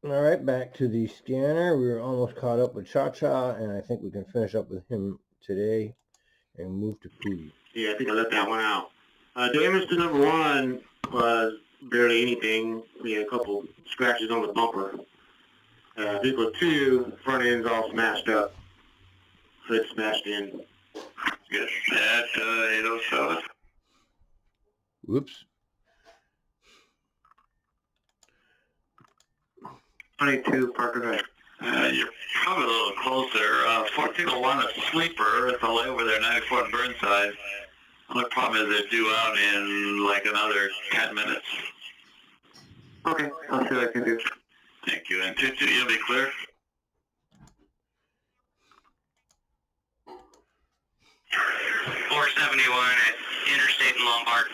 All right, back to the scanner. We were almost caught up with Cha-Cha, and I think we can finish up with him today and move to Pootie. Yeah, I think I let that one out. Damage to number one was barely anything. We had a couple scratches on the bumper. Vehicle two, front end's all smashed up. Hood smashed in. Yes, at 807. Whoops. 22, Parker Drive. You're probably a little close there. 1401, a sleeper. It's a layover there, 94 and Burnside. Only problem is they're due out in like another 10 minutes. Okay, I'll see what I can do. Thank you. And 22, you'll be clear? at Interstate in Lombard.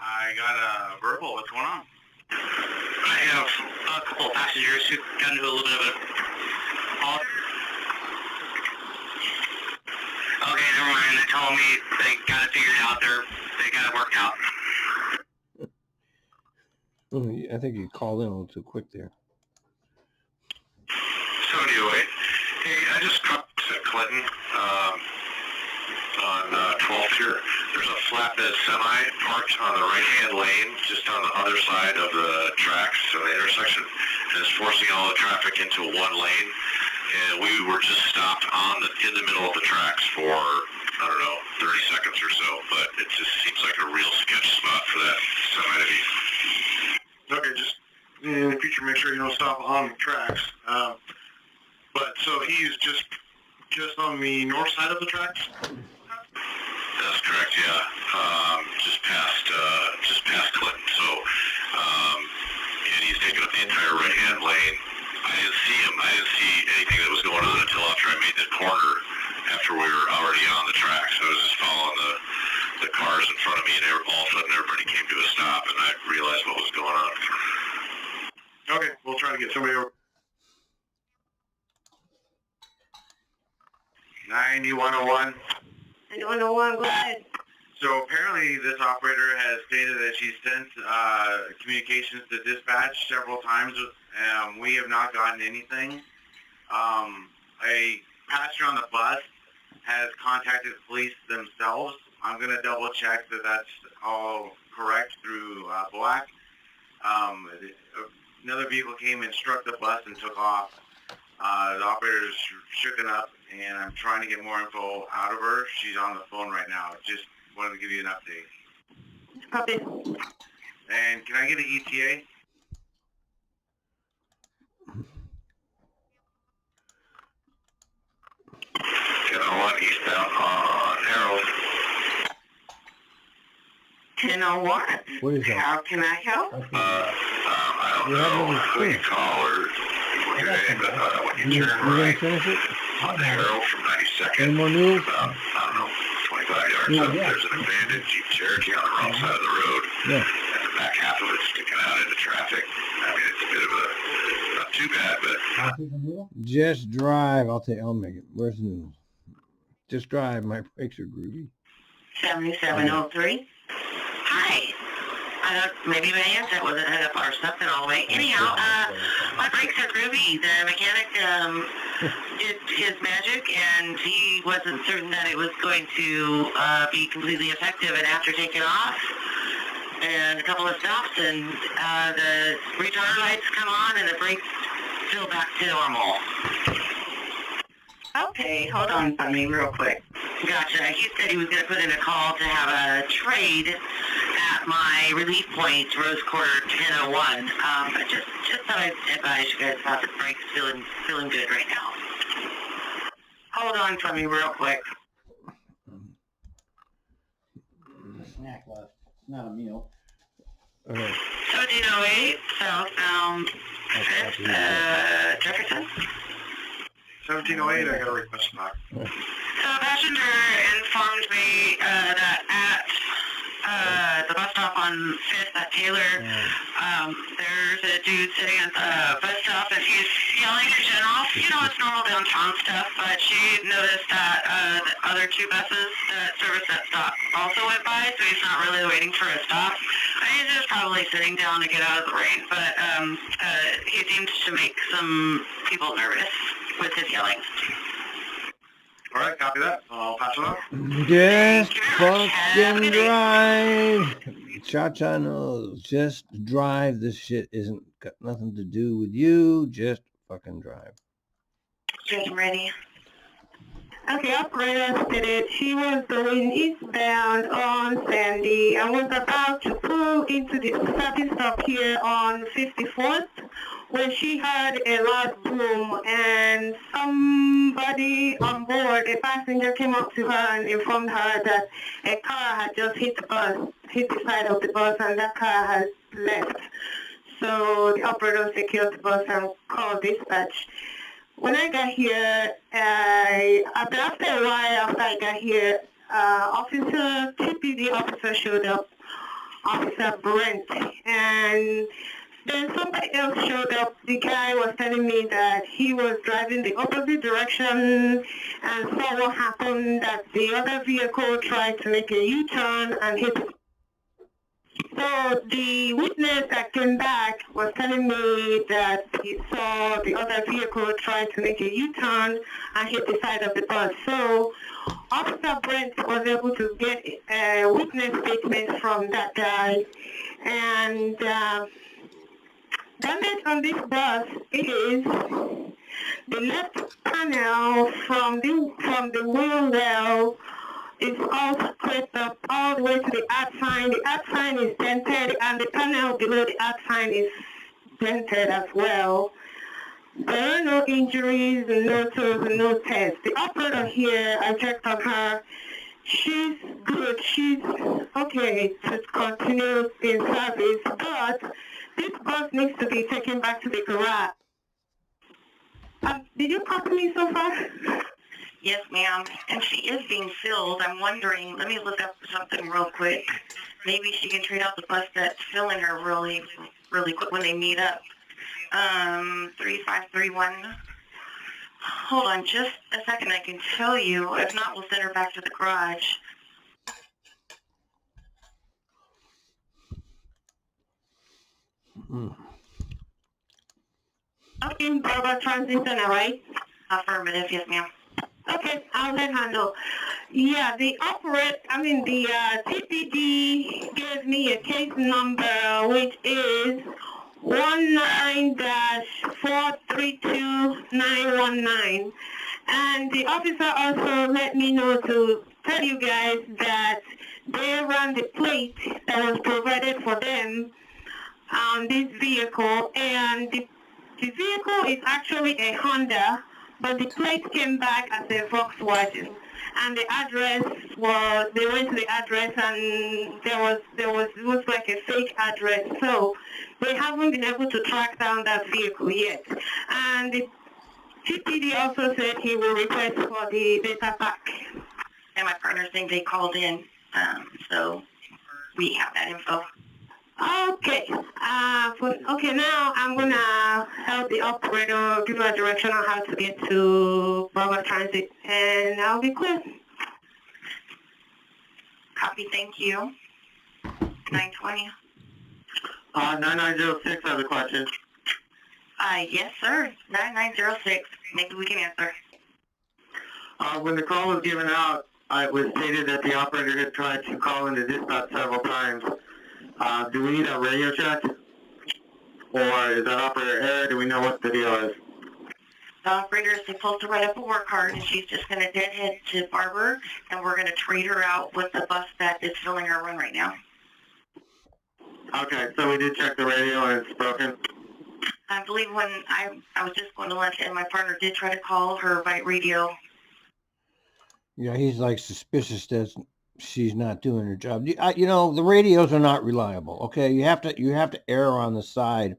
I got a verbal. What's going on? I have a couple of passengers who got into a little bit of a... Okay, never mind. They told me they got it figured out. They got it worked out. I think you called in a little too quick there. 78. Hey, I just dropped to Clinton on 12th here. There's a flatbed semi parked on the right-hand lane, just on the other side of the tracks on the intersection, and it's forcing all the traffic into one lane. And we were just stopped in the middle of the tracks for, I don't know, 30 seconds or so, but it just seems like a real sketch spot for that semi to be. Okay, just in the future, make sure you don't stop on the tracks. But so he's just on the north side of the tracks? That's correct, yeah. Just past Clinton. So, and he's taking up the entire right-hand lane. I didn't see anything that was going on until after I made the corner, after we were already on the tracks. I was just following the cars in front of me, and all of a sudden everybody came to a stop, and I realized what was going on. Okay, we'll try to get somebody over. 9101. 9101, go ahead. So apparently this operator has stated that she sent communications to dispatch several times. We have not gotten anything. A passenger on the bus has contacted police themselves. I'm going to double check that that's all correct through BOAC. Another vehicle came and struck the bus and took off. The operator's shooken up, and I'm trying to get more info out of her. She's on the phone right now. Just wanted to give you an update. Copy. And can I get an ETA? Eastbound on Harold. 1001. What is that? How can I help? I don't know who you call or when you turn right Finish it? on Harold from 92nd. Any more news? I don't know, 25 yards up, there's an abandoned Jeep Cherokee on the wrong side of the road. Yeah. And the back half of it's sticking out into traffic. I mean, it's a bit of a, not too bad, but... Just drive. I'll make it. Where's the news? Just drive. My brakes are groovy. 7703. Hi. Maybe my handset wasn't hooked up or something all the way. Anyhow, my brakes are groovy. The mechanic did his magic, and he wasn't certain that it was going to be completely effective. And after taking off, and a couple of stops, and the retarder lights come on, and the brakes feel back to normal. Okay, hold on for me real quick. Gotcha. He said he was going to put in a call to have a trade at my relief point, Rose Quarter 1001. But just thought I'd advise you guys about the brakes feeling good right now. Hold on for me real quick. Snack left, not a meal. Okay. 1708 southbound 5th, Jefferson. 1708, I got a request back. So a passenger informed me that at the bus stop on 5th at Taylor, there's a dude sitting at the bus stop and he's yelling his gen off. You know, it's normal downtown stuff, but she noticed that the other two buses that service that stop also went by, so he's not really waiting for a stop. I He's just probably sitting down to get out of the rain, but he seems to make some people nervous with his yelling. All right, copy that. I'll pass it on. Just fucking drive. Cha-Cha knows. Just drive. This shit isn't got nothing to do with you. Just fucking drive. Just ready. Okay, operator stated she was going eastbound on Sandy and was about to pull into the traffic stop here on 54th when she heard a loud boom and somebody on board, a passenger, came up to her and informed her that a car had just hit the side of the bus, and that car has left. So the operator secured the bus and called dispatch. When I got here, after a while after I got here, TPD officer showed up, Officer Brent, and then somebody else showed up. The guy was telling me that he was driving the opposite direction and saw what happened, that the other vehicle tried to make a U-turn and hit. So the witness that came back was telling me that he saw the other vehicle try to make a U-turn and hit the side of the bus. So Officer Brent was able to get a witness statement from that guy. And damage on this bus is the left panel from the wheel well is all scraped up all the way to the arc sign. The arc sign is dented, and the panel below the arc sign is dented as well. There are no injuries, no tools, no tests. The operator here, I checked on her. She's good. She's okay to continue in service, but this bus needs to be taken back to the garage. Did you copy me so far? Yes, ma'am. And she is being filled. I'm wondering, let me look up something real quick. Maybe she can trade out the bus that's filling her really, really quick when they meet up. 3531. Hold on just a second, I can tell you. If not, we'll send her back to the garage. Okay, Barbara Transit Center, right? Affirmative, yes, ma'am. Okay, I'll let her know. Yeah, the TPD gave me a case number, which is 19-432919. And the officer also let me know to tell you guys that they ran the plate that was provided for them on this vehicle, and the vehicle is actually a Honda, but the plate came back as a Volkswagen, and the address was, they went to the address and it was like a fake address, so they haven't been able to track down that vehicle yet. And the TPD also said he will request for the data pack. And my partner saying they called in, so we have that info. Okay. Okay, now I'm gonna help the operator give a direction on how to get to Barbara Transit, and I'll be clear. Copy, thank you. 920. 9906 has a question. Yes, sir. 9906. Maybe we can answer. When the call was given out, it was stated that the operator had tried to call into dispatch several times. Do we need a radio check? Or is that operator error? Do we know what the deal is? The operator is supposed to write up a work card, and she's just going to deadhead to Barber, and we're going to trade her out with the bus that is filling her run right now. Okay, so we did check the radio and it's broken? I believe when I was just going to lunch, and my partner did try to call her by radio. Yeah, he's like suspicious that she's not doing her job. You know, the radios are not reliable. Okay, you have to err on the side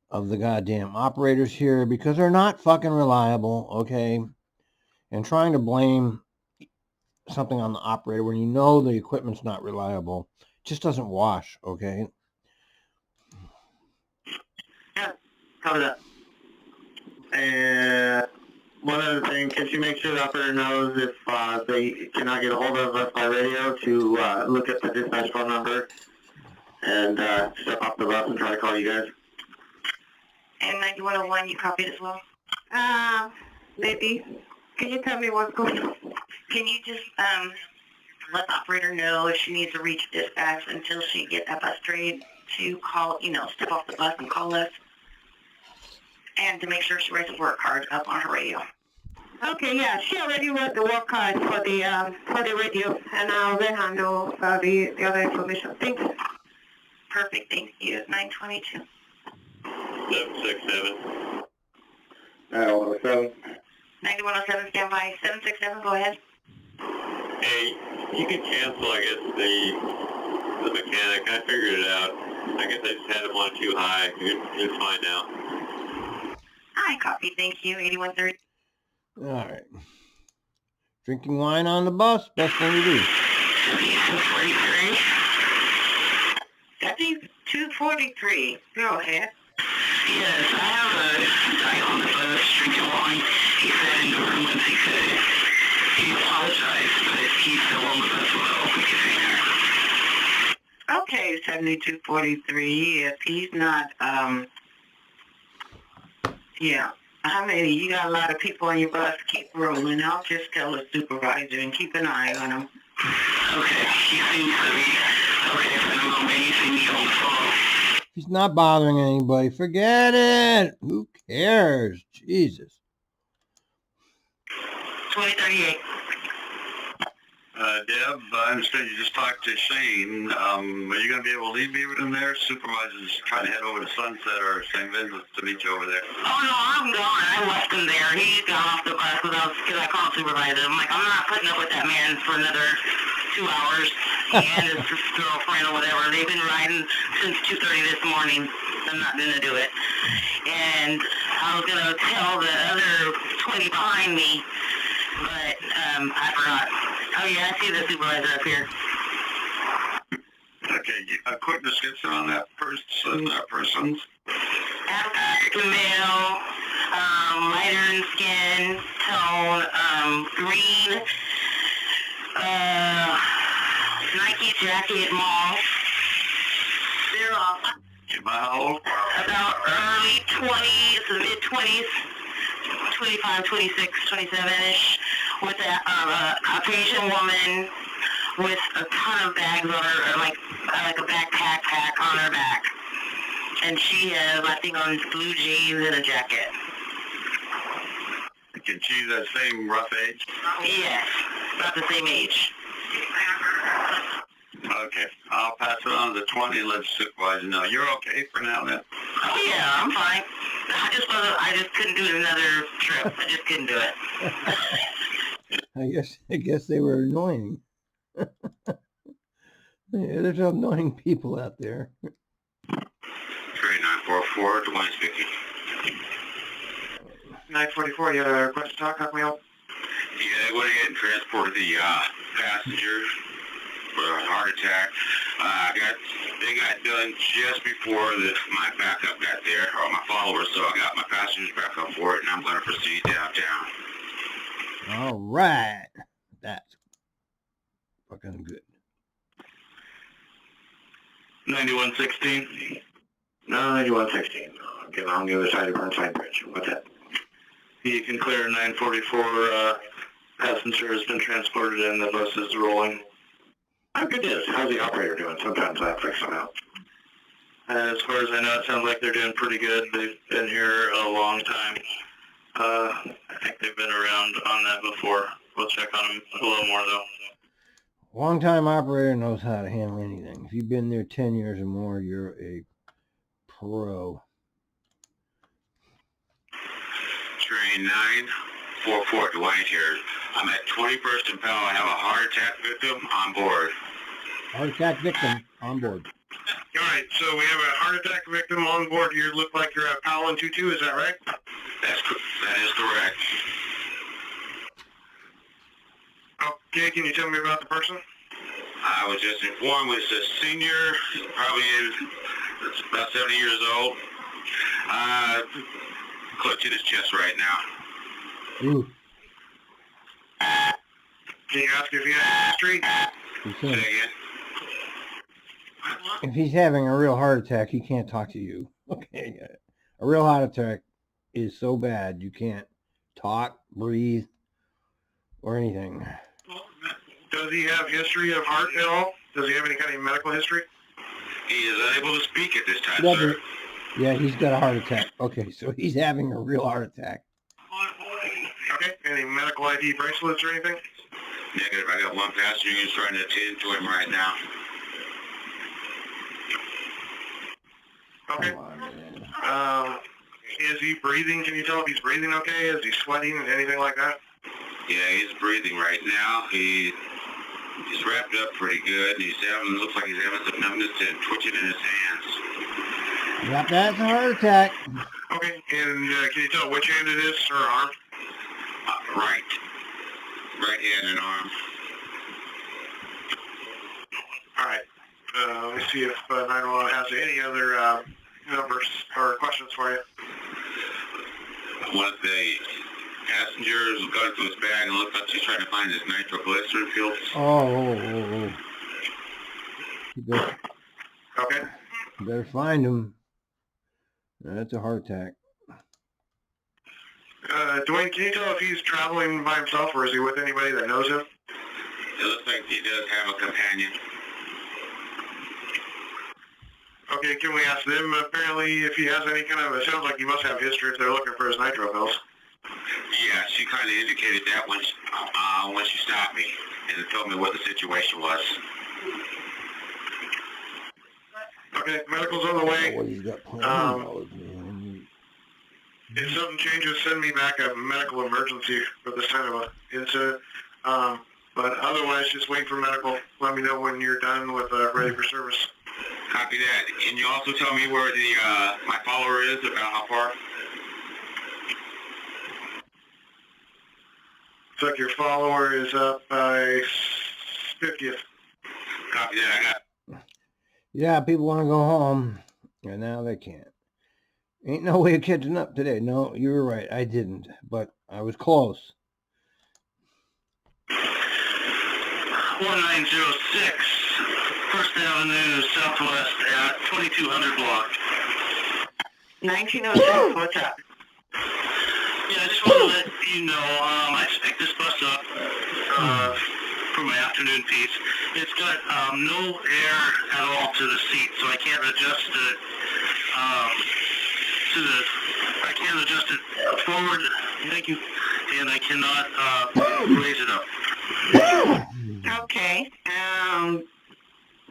of the goddamn operators here because they're not fucking reliable. Okay, and trying to blame something on the operator when you know the equipment's not reliable just doesn't wash. Okay. Yeah, cover that. And one other thing, can you make sure the operator knows if they cannot get a hold of us by radio to look at the dispatch phone number and step off the bus and try to call you guys. And 9101, you copied as well? Maybe. Can you tell me what's going on? Can you just let the operator know if she needs to reach dispatch until she gets that bus train to call, step off the bus and call us? And to make sure she writes a work card up on her radio. Okay, yeah, she already wrote the work card for the radio, and I'll let her know the other information. Thanks. Perfect, thank you. 922. 767. 9107. 9107, stand by. 767, go ahead. Hey, you can cancel, I guess, the mechanic. I figured it out. I guess I just had it one too high. It's fine now. Hi, copy, thank you. 8130. All right. Drinking wine on the bus, best thing to do. 7243. Go ahead. Yes, I have a guy on the bus drinking wine. He said in the room once he said it. He apologized, but he's still on the bus with an open container. Okay, 7243. If he's not, yeah. I mean, you got a lot of people on your bus. Keep rolling. I'll just tell the supervisor and keep an eye on him. Okay, he seems to be okay for the moment. He seems on the phone. He's not bothering anybody. Forget it. Who cares? Jesus. 2038. Deb, I understand you just talked to Shane. Are you going to be able to leave me with him there? Supervisor's trying to head over to Sunset or St. Vincent's to meet you over there. Oh, no, I'm gone. I left him there. He got off the bus because I called supervisor. I'm like, I'm not putting up with that man for another 2 hours. He and his girlfriend or whatever. They've been riding since 2:30 this morning. I'm not going to do it. And I was going to tell the other 20 behind me, but I forgot. Oh, yeah, I see the supervisor up here. Okay, a quick description on that person's. African male, lighter in skin tone, green, Nike jacket, mauve. They're How old? about early 20s, mid-20s, 25, 26, 27-ish, with a Caucasian woman with a ton of bags on her, like a backpack on her back. And she has, I think, on blue jeans and a jacket. Can she the same rough age? Yes, about the same age. Okay, I'll pass it on to the 20 and let the supervisor know. You're okay for now then? Oh yeah, I'm fine. I just couldn't do another trip. I just couldn't do it. I guess they were annoying. Yeah, there's annoying people out there. 3944, Dwayne speaking. 944, you had a request to talk? How can we help? Yeah, they went ahead and transported the passenger for a heart attack. They got done just before my backup got there, or my followers, so I got my passengers back up for it, and I'm going to proceed downtown. All right. That's fucking good. 9116. 9116. Get on the other side of Burnside Bridge. What's that? You can clear 944. Passenger has been transported and the bus is rolling. Oh, good news. How's the operator doing? Sometimes that freaks them out. As far as I know, it sounds like they're doing pretty good. They've been here a long time. I think they've been around on that before. We'll check on them a little more, though. Long-time operator knows how to handle anything. If you've been there 10 years or more, you're a pro. Train 944, Dwayne here. I'm at 21st and Powell. I have a heart attack victim on board. Heart attack victim on board. All right, so we have a heart attack victim on board. You look like you're at Powell and 22, is that right? That is correct. Okay, can you tell me about the person? I was just informed it's a senior, probably is about 70 years old. Clutching his chest right now. Ooh. Can you ask if he has a history? You Say can. again. If he's having a real heart attack, he can't talk to you. Okay. A real heart attack is so bad you can't talk, breathe, or anything. Does he have history of heart at all? Does he have any kind of medical history? He is unable to speak at this time, Yeah, sir. yeah, he's got a heart attack. Okay, so he's having a real heart attack. Okay. Any medical ID bracelets or anything? Negative. I got one passenger who's trying to attend to him right now. Okay. Come on, man. Is he breathing? Can you tell if he's breathing okay? Is he sweating? Anything like that? Yeah, he's breathing right now. He's wrapped up pretty good. Looks like he's having some numbness and twitching in his hands. Yep, that's a heart attack. Okay. And can you tell which hand it is or arm? Right. Right hand and arm. All right. Let me see if 911 has any other numbers or questions for you. One of the passengers got into his bag and looked like he's trying to find his nitroglycerin pills. Oh. Okay. You better find him. That's a heart attack. Dwayne, can you tell if he's traveling by himself or is he with anybody that knows him? It looks like he does have a companion. Okay, can we ask them apparently if he has any kind of, it sounds like he must have history if they're looking for his nitro pills. Yeah, she kind of indicated that when she stopped me and told me what the situation was. Okay, medical's on the way. Oh, he's got $20, If something changes, send me back a medical emergency for this kind of a incident. But otherwise, just wait for medical. Let me know when you're done with ready for service. Copy that. Can you also tell me where the my follower is, about how far? Looks like your follower is up by 50th. Copy that. I got. Yeah, people want to go home, and now they can't. Ain't no way of catching up today. No, you were right. I didn't, but I was close. 1906, First Avenue Southwest at 2200 block. 1906, what's up? Yeah, I just want to let you know, I just picked this bus up for my afternoon piece. It's got no air at all to the seat, so I can't adjust it I can't adjust it forward, thank you, and I cannot raise it up. Okay.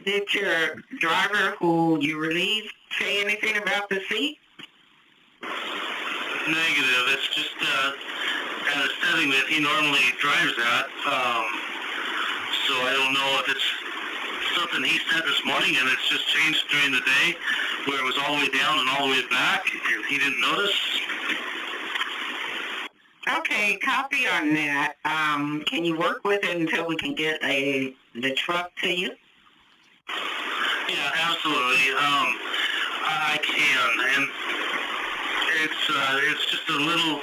Did your driver who you relieved say anything about the seat? Negative. It's just at a setting that he normally drives at. So I don't know if it's something he set this morning and it's just changed during the day where it was all the way down and all the way back and he didn't notice. Okay, copy on that. Can you work with it until we can get the truck to you? Yeah, absolutely. I can, and it's just a little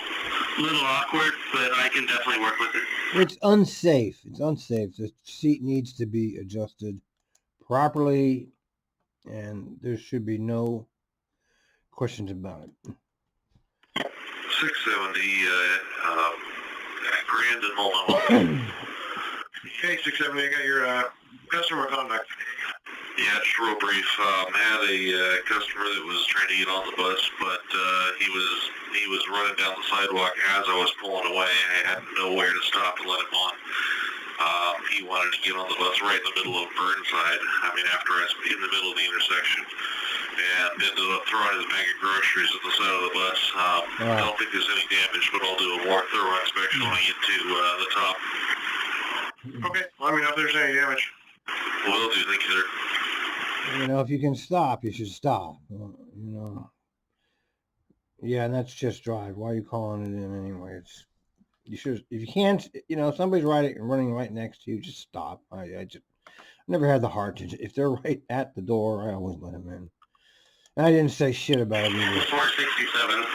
awkward, but I can definitely work with it. It's unsafe. It's unsafe. The seat needs to be adjusted properly, and there should be no questions about it. 670 Grand and Multnomah. Okay, 670, I got your customer contact. Yeah, it's real brief. Had a customer that was trying to get on the bus, but he was running down the sidewalk as I was pulling away. I had nowhere to stop and let him on. He wanted to get on the bus right in the middle of Burnside. After I was in the middle of the intersection, and ended up throwing his bag of groceries at the side of the bus. I don't think there's any damage, but I'll do a more thorough inspection when I get to the top. Okay, let me know if there's any damage. Will do. Thank you, sir. You know, if you can stop, you should stop. You know. Yeah, and that's just drive. Why are you calling it in anyway? You should, if you can't, somebody's running right next to you, just stop. I never had the heart to. If they're right at the door, I always let them in. And I didn't say shit about it either. 467.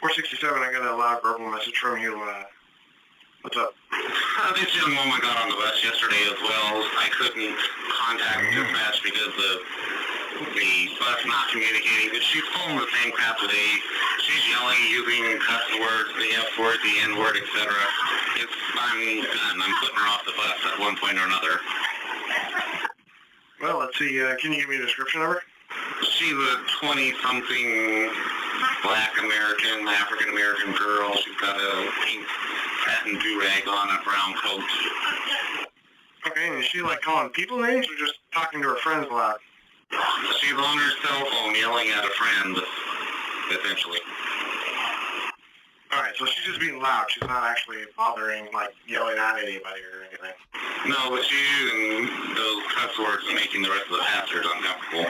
467, I got a loud verbal message from you. What's up? This young woman got on the bus yesterday as well. I couldn't contact dispatch because of the bus not communicating, but she's pulling the same crap today. She's yelling, using cuss words, the F word, the N word, etc. I'm done. I'm putting her off the bus at one point or another. Well, let's see. Can you give me a description of her? She's a 20-something Black American, African American girl. She's got a pink satin do-rag on, a brown coat. Okay, and is she like calling people names or just talking to her friends a lot? She's on her cell phone yelling at a friend, essentially. Alright, so she's just being loud. She's not actually bothering, like, yelling at anybody or anything. No, but she's using those cuss words and making the rest of the passengers uncomfortable.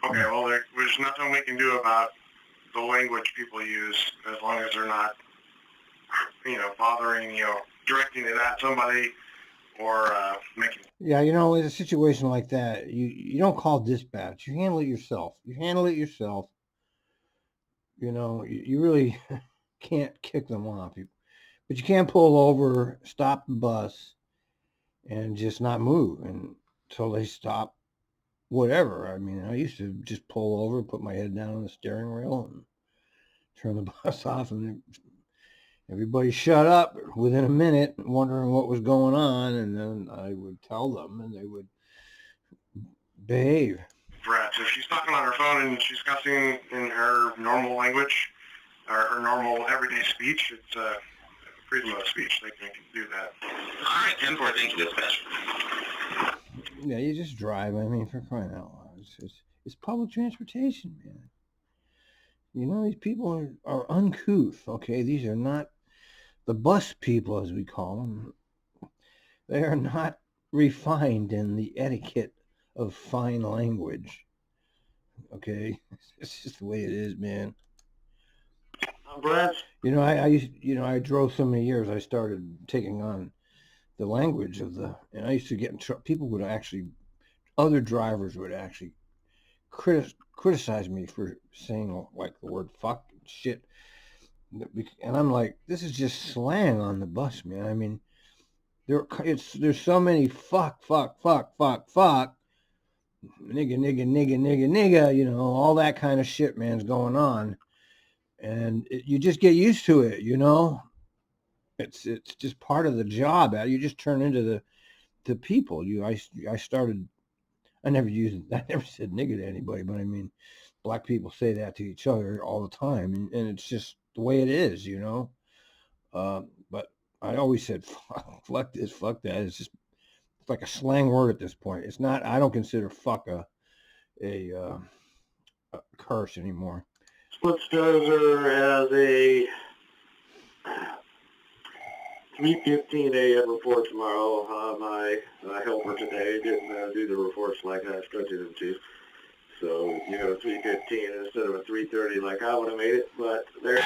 Okay, well, there's nothing we can do about the language people use as long as they're not, bothering, directing it at somebody or making... Yeah, in a situation like that, you don't call dispatch. You handle it yourself. You really can't kick them off. But you can't pull over, stop the bus, and just not move until they stop. Whatever. I mean, I used to just pull over, put my head down on the steering wheel, and turn the bus off, and everybody shut up within a minute, wondering what was going on, and then I would tell them, and they would behave. Brats. If she's talking on her phone and she's cussing in her normal language, or her normal everyday speech, it's freedom of speech. They can do that. All right, 10-4, thank you, dispatch. Yeah, you just drive. I mean, for crying out loud. It's public transportation, man. These people are uncouth, okay? These are not the bus people, as we call them. They are not refined in the etiquette of fine language. Okay? It's just the way it is, man. Brad? I drove so many years, I started taking on the language and I used to get in trouble. Other drivers would actually criticize me for saying like the word fuck and shit. And I'm like, this is just slang on the bus, man. I mean, there's so many fuck, nigga, all that kind of shit, man's going on. And you just get used to it, It's just part of the job. You just turn into the people. I never said nigga to anybody, but I mean, black people say that to each other all the time, and it's just the way it is, But I always said fuck this, fuck that. It's like a slang word at this point. It's not. I don't consider fuck a curse anymore. Splitzdozer has a 3:15 a.m. report tomorrow. My helper today didn't do the reports like I instructed him to. So, 3:15 instead of a 3:30 like I would have made it. But there,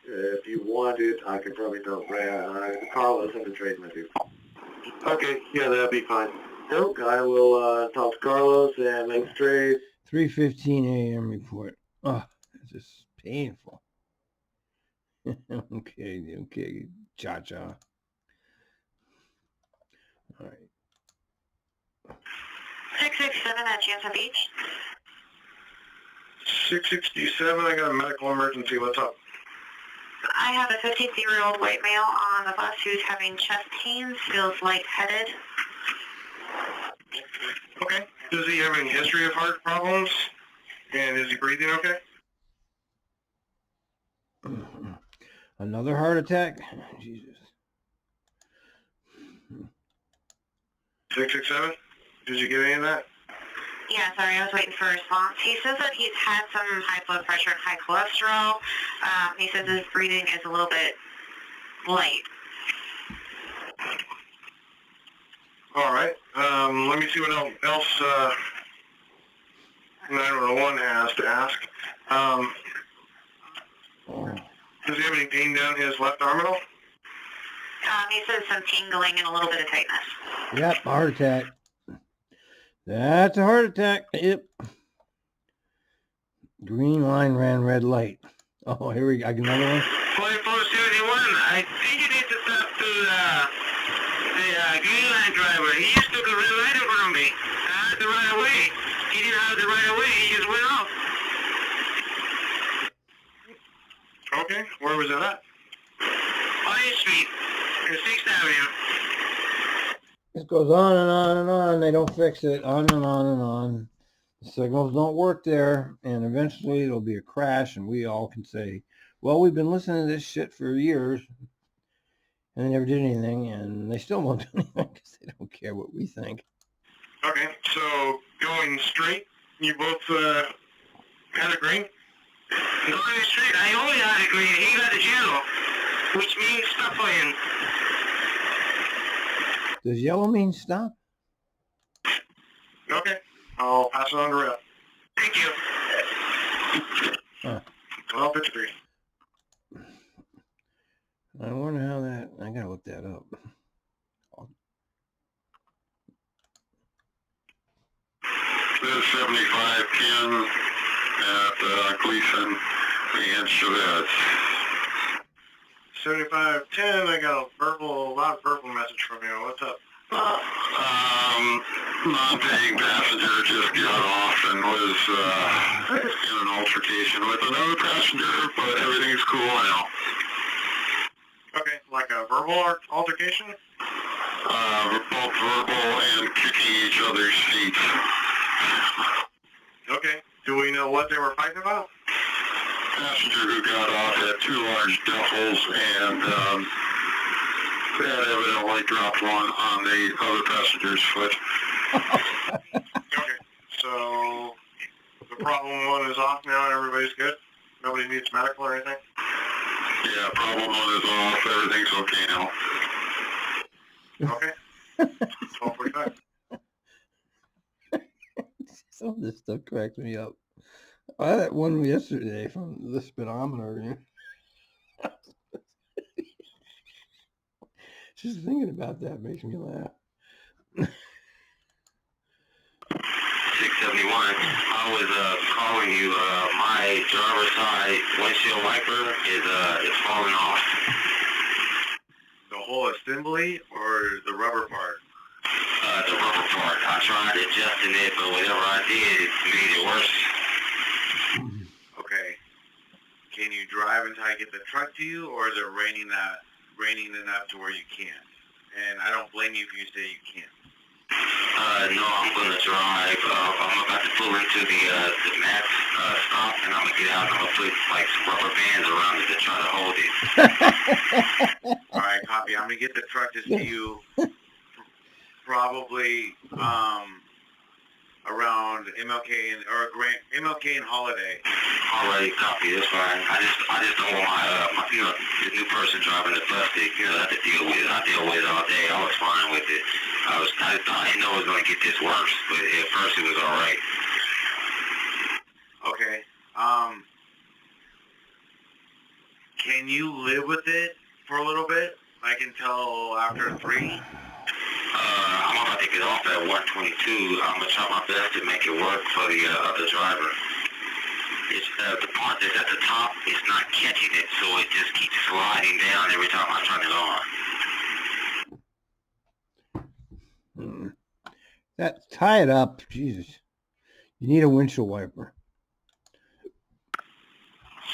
if you wanted, I could probably tell Brad, Carlos and the TriMet too. Okay, yeah, that'd be fine. Nope, I will talk to Carlos and make the trade. 3:15 a.m. report. Oh, this is painful. Okay, cha-cha. All right. 667 at Jansen Beach. 667, I got a medical emergency. What's up? I have a 53-year-old white male on the bus who's having chest pains, feels lightheaded. Okay. Does he have any history of heart problems? And is he breathing okay? Another heart attack? Jesus. 667? Did you get any of that? Yeah, sorry, I was waiting for a response. He says that he's had some high blood pressure and high cholesterol. He says his breathing is a little bit light. All right. Let me see what else 911 has to ask. Does he have any pain down his left arm at all? He says some tingling and a little bit of tightness. Yep, heart attack. That's a heart attack. Yep. Green line ran red light. Oh, here we go. Another one. 2471, on. I think you need to talk to the green line driver. He just took a red light in front of me. I had the right of way. He didn't have the right of way. He just went off. Okay, where was it at? On 8th Street and 6th Avenue. It goes on and on and on. They don't fix it. On and on and on. The signals don't work there, and eventually it'll be a crash, and we all can say, well, we've been listening to this shit for years, and they never did anything, and they still won't do anything because they don't care what we think. Okay, so going straight, you both had a green? Going straight, I only had a green. He got a yellow, which means stop for him. Does yellow mean stop? Okay, I'll pass it on to Rep. Thank you. Huh. 12:53. I wonder how that, I gotta look that up. This is 7510 at Gleason and Chavez. 7510, I got a loud verbal message from you. What's up? Non-paying passenger just got off and was in an altercation with another passenger, but everything's cool now. Okay, like a verbal altercation? Both verbal and kicking each other's seats. Okay, do we know what they were fighting about? Passenger who got off had two large duffels and that evidently dropped one on the other passenger's foot. Okay, so the problem one is off now and everybody's good? Nobody needs medical or anything? Yeah, problem one is off. Everything's okay now. Okay. 12:45. Some of this stuff cracks me up. I had that one yesterday from the speedometer. Just thinking about that makes me laugh. 671. I was calling you. My driver's side windshield wiper is falling off. The whole assembly or the rubber part? The rubber part. I tried adjusting it, but whatever I did, it made it worse. Okay. Can you drive until I get the truck to you, or is it raining enough to where you can't? And I don't blame you if you say you can't. No, I'm gonna drive. I'm about to pull into the max stop, and I'm gonna get out and I'm gonna put like some rubber bands around it to try to hold it. All right, copy. I'm gonna get the truck to see you probably around MLK and Holiday. Alright, copy. That's fine. I just don't want my the new person driving the plastic. Have to deal with it. I deal with it all day. I was fine with it. I didn't know it was gonna get this worse, but at first it was all right. Okay. Can you live with it for a little bit? Like until after 3? I'm about to get off at 122. I'm gonna try my best to make it work for the other driver. It's the part that's at the top. It's not catching it, so it just keeps sliding down every time I turn it on. That tie it up, Jesus. You need a windshield wiper.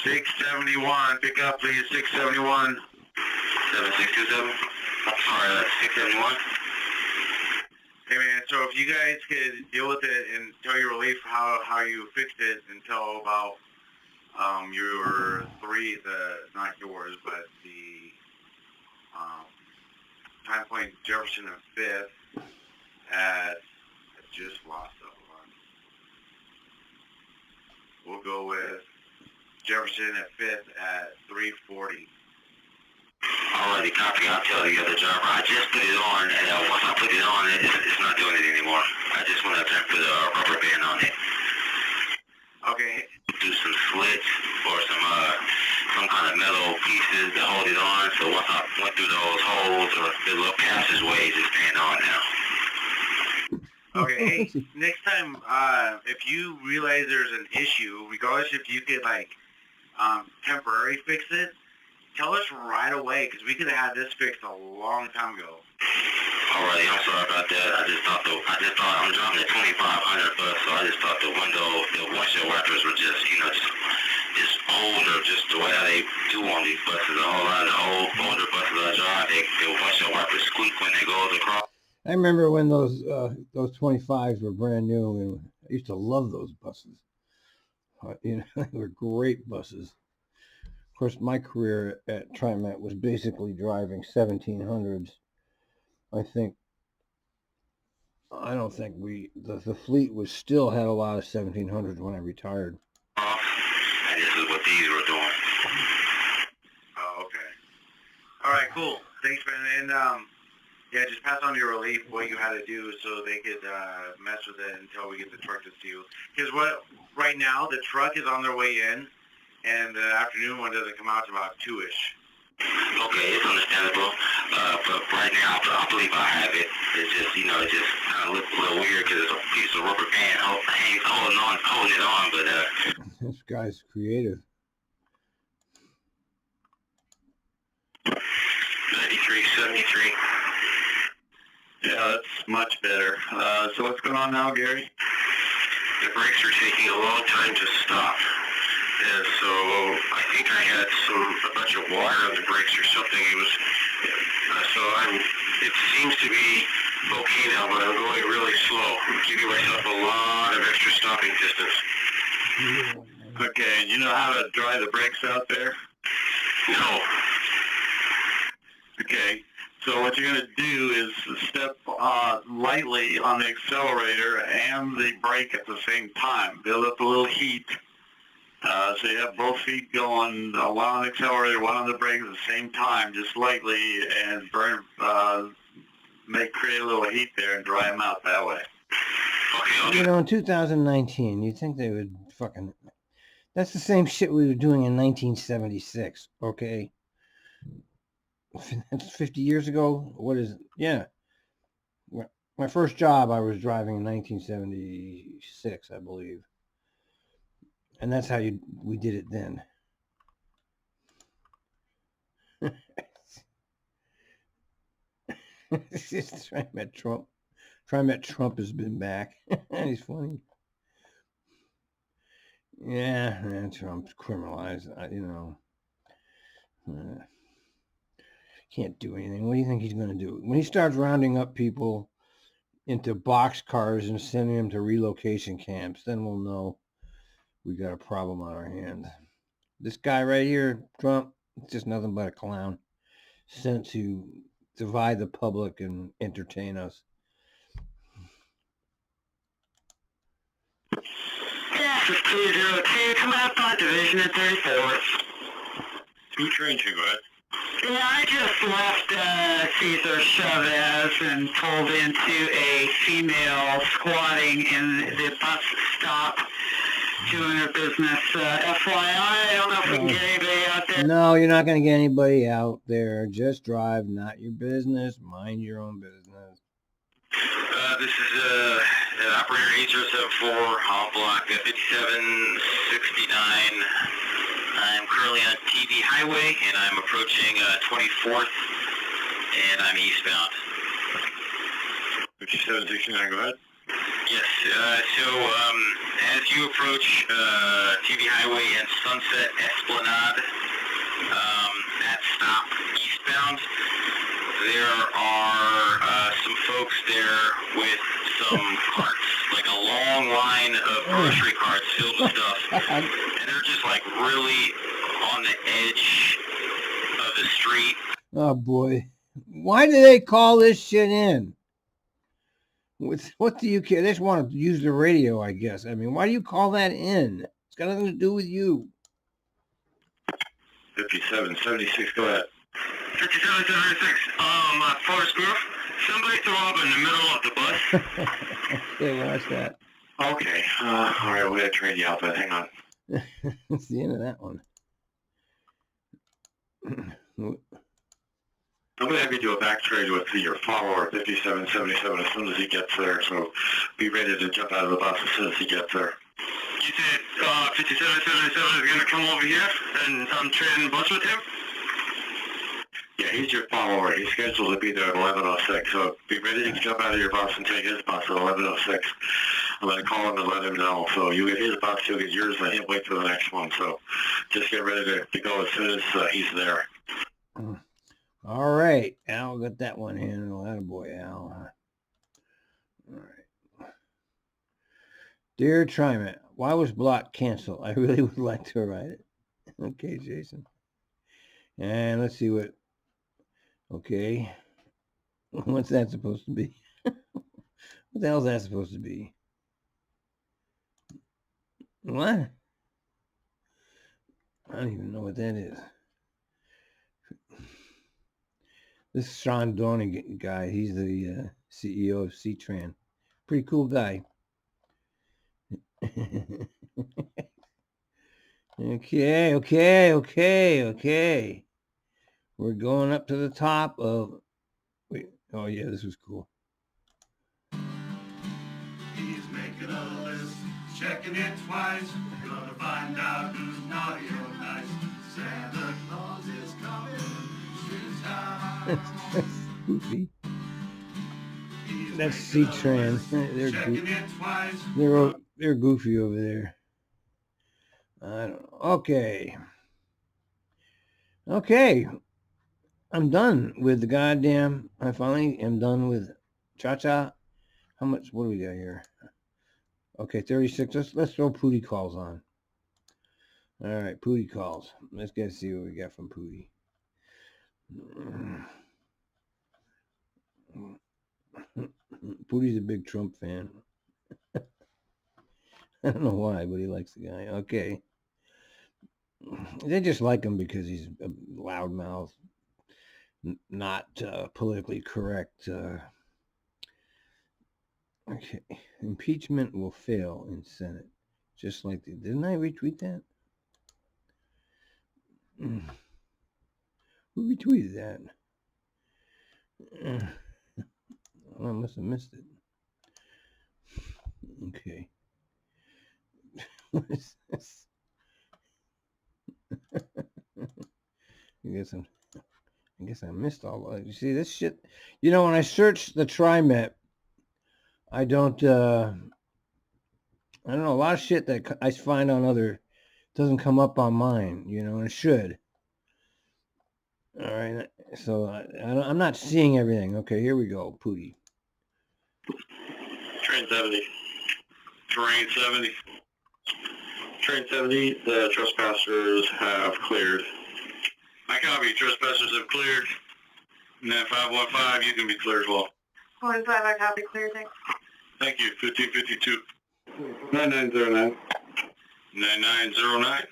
671, pick up please, 671. 7627. Sorry, that's 671. Hey man, so if you guys could deal with it and tell your relief how you fixed it until about your 3, not yours, but the Time Point Jefferson and 5th at, I just lost that one. We'll go with Jefferson at 5th at 340. Alrighty, copy. I'll tell the other driver. I just put it on, and once I put it on, it's not doing it anymore. I just went up there and put a rubber band on it. Okay. Do some slits or some kind of metal pieces to hold it on. So once I went through those holes or the little passageways, it's staying on now. Okay, hey, next time, if you realize there's an issue, regardless if you could, like, temporarily fix it, tell us right away, because we could have had this fixed a long time ago. Alrighty, I'm sorry about that. I just thought I'm driving a 2500 bus, so I just thought the windshield wipers were just, just old, or just the way how they do on these buses. A whole lot of the older buses I drive, the windshield wipers squeak when they go across. I remember when those 25s were brand new, and I used to love those buses. They were great buses. Of course, my career at TriMet was basically driving 1700s. I don't think the fleet was still had a lot of 1700s when I retired. And this is what these were doing. Oh, okay. All right, cool. Thanks, man. And yeah, just pass on your relief what you had to do so they could mess with it until we get the truck to you. Because right now the truck is on their way in, and the afternoon one doesn't come out until about 2-ish. Okay, it's understandable. But right now, I believe I have it. It's just, it just kind of looks a little weird because it's a piece of rubber band holding it on. But This guy's creative. 9373. Yeah, that's much better. So what's going on now, Gary? The brakes are taking a long time to stop. And so I think I had a bunch of water on the brakes or something. It was, it seems to be okay now, but I'm going really slow. I'm giving myself a lot of extra stopping distance. Okay, and you know how to dry the brakes out there? No. Okay, so what you're going to do is step lightly on the accelerator and the brake at the same time. Build up a little heat. So you have both feet going, one on the accelerator, one on the brake at the same time, just lightly, and create a little heat there and dry them out that way. Okay. In 2019, you'd think they would fucking... That's the same shit we were doing in 1976, okay? That's 50 years ago? What is it? Yeah. My first job, I was driving in 1976, I believe. And that's how we did it then. This is TriMet Trump. TriMet Trump has been back. He's funny. Yeah, Trump's criminalized. Can't do anything. What do you think he's going to do? When he starts rounding up people into boxcars and sending them to relocation camps, then we'll know we got a problem on our hands. This guy right here, Trump, it's just nothing but a clown sent to divide the public and entertain us. Yeah, 202, coming up on Division at 34th. Two trains, you go ahead. Yeah, I just left Cesar Chavez and pulled into a female squatting in the bus stop doing her business. FYI, I don't know if we can get anybody out there. No, you're not going to get anybody out there. Just drive, not your business. Mind your own business. This is operator 8074 on block 5769. I'm currently on TV Highway, and I'm approaching 24th, and I'm eastbound. 5769, go ahead. Yes, as you approach TV Highway and Sunset Esplanade, that stop eastbound, there are some folks there with some carts, like a long line of grocery carts filled with stuff, and they're just like really on the edge of the street. Oh boy, why do they call this shit in? What do you care? They just want to use the radio, I guess. I mean, why do you call that in? It's got nothing to do with you. 5776, go ahead. 5776, Forest Grove. Somebody threw up in the middle of the bus. Okay, watch that. Okay, all right, we're going to trade you out, but hang on. That's the end of that one. I'm going to have you do a back trade with your follower, 5777, as soon as he gets there, so be ready to jump out of the bus as soon as he gets there. You said 5777 is going to come over here, and I'm trading the bus with him? Yeah, he's your follower. He's scheduled to be there at 11:06, so be ready to jump out of your bus and take his bus at 11:06. I'm going to call him and let him know. So you get his bus, he'll get yours, and he'll wait for the next one. So just get ready to go as soon as he's there. All right, Al got that one handled. Attaboy, Al. All right. Dear TriMet, why was block canceled? I really would like to write it. Okay, Jason. And let's see what. Okay. What's that supposed to be? What the hell is that supposed to be? What? I don't even know what that is. This Sean Dorning guy, he's the CEO of C-Tran. Pretty cool guy. Okay. We're going up to the top of... Wait. Oh, yeah, this was cool. He's making a list, checking it twice. Gonna find out who's naughty or nice. Santa Claus is coming to town. That's goofy. That's C-Tran. They're goofy over there. I don't know. Okay. I'm done with the goddamn... I finally am done with Cha-Cha. How much? What do we got here? Okay, 36. Let's throw Pootie calls on. All right, Pootie calls. Let's get to see what we got from Pootie. Pootie's a big Trump fan. I don't know why, but he likes the guy. Okay. They just like him because he's a loudmouth, not politically correct. Okay. Impeachment will fail in Senate. Just like didn't I retweet that? Who retweeted that? Well, I must have missed it. Okay. What is this? I guess I missed all of it. You see this shit? You know, when I search the TriMet, I don't know, a lot of shit that I find on other doesn't come up on mine, you know, and it should. All right, so I'm not seeing everything. Okay, here we go, Pootie. Train 70. Train 70, the trespassers have cleared. I copy, trespassers have cleared. And then 515, you can be cleared as well. 1-5, I copy, clear, thanks. Thank you, 1552. 9909. 9909.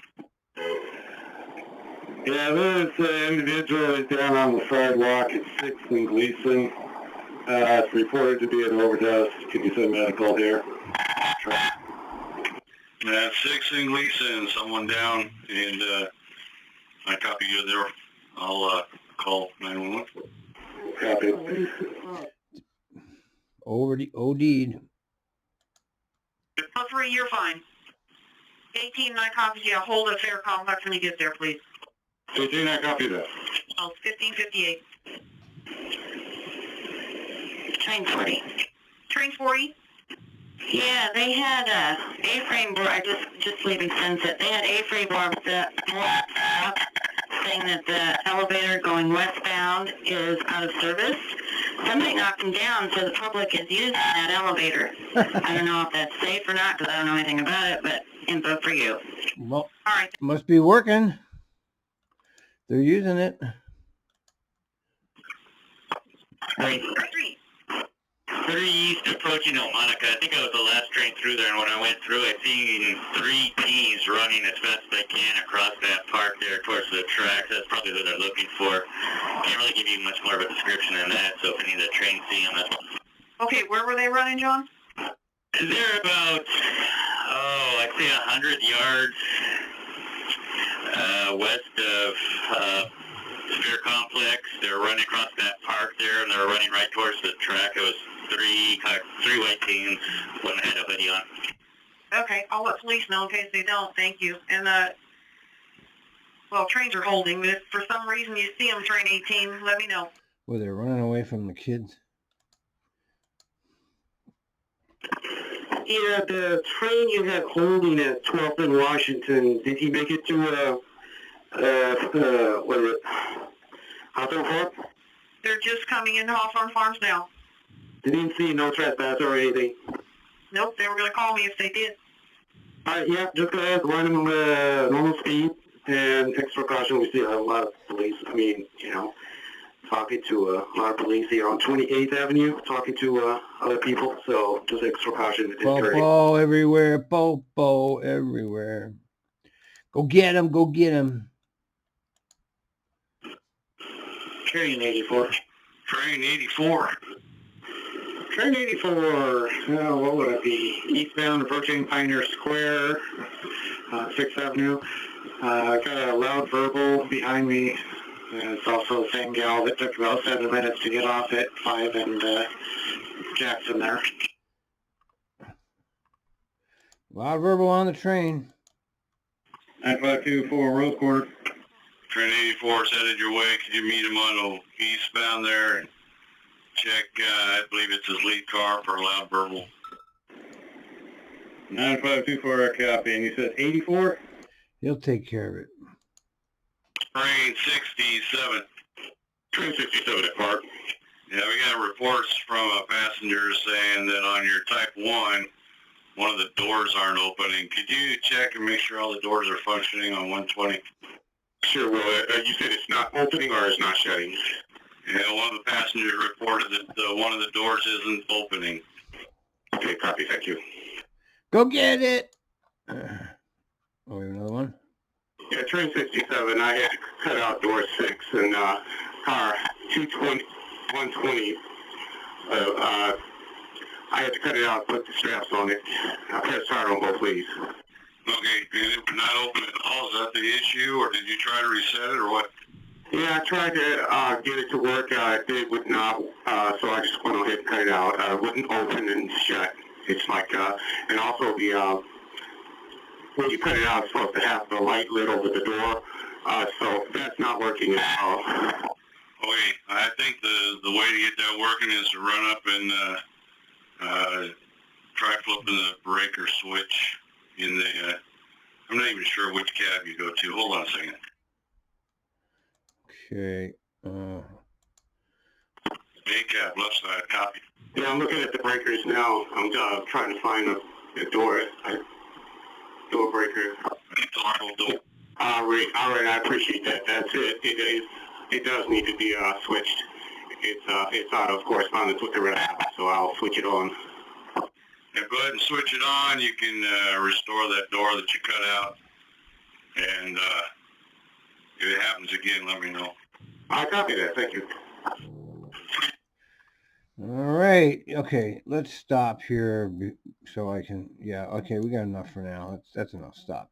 Yeah, this individual is down on the sidewalk at 6th and Gleason. It's reported to be an overdose. Can you send medical here? At 6th and Gleason, someone down, and I copy you there. I'll call 911. Copy. Already OD'd. 03, you're fine. 18, I copy you. Hold a fair complex when you get there, please. 18, I copy that. Oh, 1558. Train 40. Train 40? Yeah, they had A-frame board. I just leaving Sunset. They had A-frame boards that saying that the elevator going westbound is out of service. Somebody knocked them down, so the public is using that elevator. I don't know if that's safe or not because I don't know anything about it, but info for you. Well, all right. Must be working. They're using it. Right. 3 east approaching Omonica. I think I was the last train through there, and when I went through, I seen 3 teams running as fast as they can across that park there towards the tracks. That's probably who they're looking for. Can't really give you much more of a description than that, so if any of the trains see them, that's... Okay, where were they running, John? They're about, I'd say 100 yards west of Sphere Complex. They're running across that park there, and they're running right towards the track. It was three white teams, one had a hoodie on. Okay, I'll let police know in case they don't. Thank you. And Well, trains are holding, but if for some reason you see them, train 18, let me know. Well, they're running away from the kids. Yeah, the train you had holding at 12th and Washington, did he make it to, what is it, Hawthorne Farm? They're just coming into Hawthorne Farms now. Didn't see no trespass or anything. Nope, they were going to call me if they did. Yeah, just go ahead, run them normal speed and extra caution. We see a lot of police. I mean, you know, talking to a lot of police here on 28th Avenue, talking to other people. So just extra caution. Popo everywhere, Popo everywhere. Go get him, go get him. Train 84. Train 84. Train 84, what would it be? Eastbound approaching Pioneer Square, 6th Avenue. I got a loud verbal behind me. It's also the same gal that took about 7 minutes to get off at 5 and Jackson there. Loud verbal on the train. 9524 Rose Quarter. Train 84 is headed your way. Could you meet him on the eastbound there and check, I believe it's his lead car for a loud verbal. 9524 copy. And you said 84? He'll take care of it. Train 67. Train 67 at Park. Yeah, we got reports from a passenger saying that on your type 1 of the doors aren't opening. Could you check and make sure all the doors are functioning on 120? Sure, well, you said it's not opening or it's not shutting? Yeah, one of the passengers reported that one of the doors isn't opening. Okay, copy, thank you. Go get it. Oh, we have another one? Yeah, train 67, I had to cut out door 6 and car 120. I had to cut it out, put the straps on it. I pressed hard on both leads. Okay, and it would not open at all. Is that the issue, or did you try to reset it, or what? Yeah, I tried to get it to work. It would not, so I just went ahead and cut it out. It wouldn't open and shut. It's like, and also the, when you cut it out, it's supposed to have the light lit over the door. So that's not working at all. Okay, I think the way to get that working is to run up and try flipping the breaker switch in the, I'm not even sure which cab you go to. Hold on a second. Okay. A cab, left side, copy. Yeah, I'm looking at the breakers now. I'm trying to find the door, door breaker. All right, I appreciate that. That's it. It does need to be switched. It's out of correspondence with the red app, so I'll switch it on. Yeah, go ahead and switch it on. You can restore that door that you cut out. And if it happens again, let me know. I copy that. Thank you. All right. Okay, let's stop here so I can, yeah, okay, we got enough for now. That's enough. Stop.